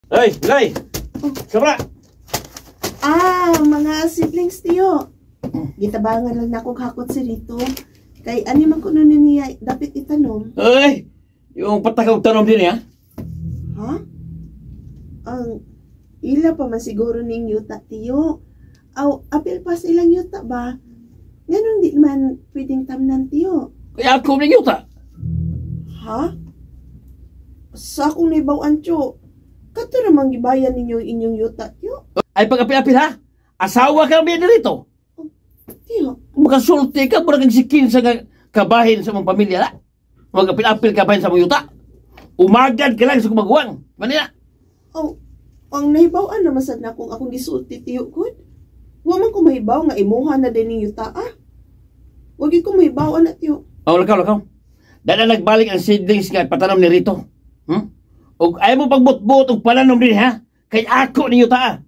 Ay, Lay! Sabra! Mga siblings tiyo. Gitabangan lang na akong hakot si Rito. Kay ani man ko nun niya dapat itanom. Ay! Yung patakaw tanom din ha? Ha? Ang ila pa man siguro ning yuta tiyo. Aw, apil pa silang yuta ba? Ganun di man pwedeng tamnan tiyo. Kaya ako ning yuta. Ha? Sa akong naibawan tiyo. Kato namang gibayan ninyo inyong yuta tiyo. Ay pag-apil-apil ha? Asawa ka biya dito. Tiyo. Makasulti ka, mura kang sikin sa kabahin sa mong pamilya na. Mag-apil-apil ka bahin sa mong yuta. Umagad ka lang sa kumagawang. Manila. Oh, ang nahibawan naman sad na kung akong gisulti tiyo good. Wa man ko mahibaw nga imuha na din ning yuta Wag ko mahibawan na tiyo. Lakaw. Dala nagbalik ang seedlings nga patanom ni Rito. O ayaw mo pagbut-but og pananom din ha? Kay ako ni yuta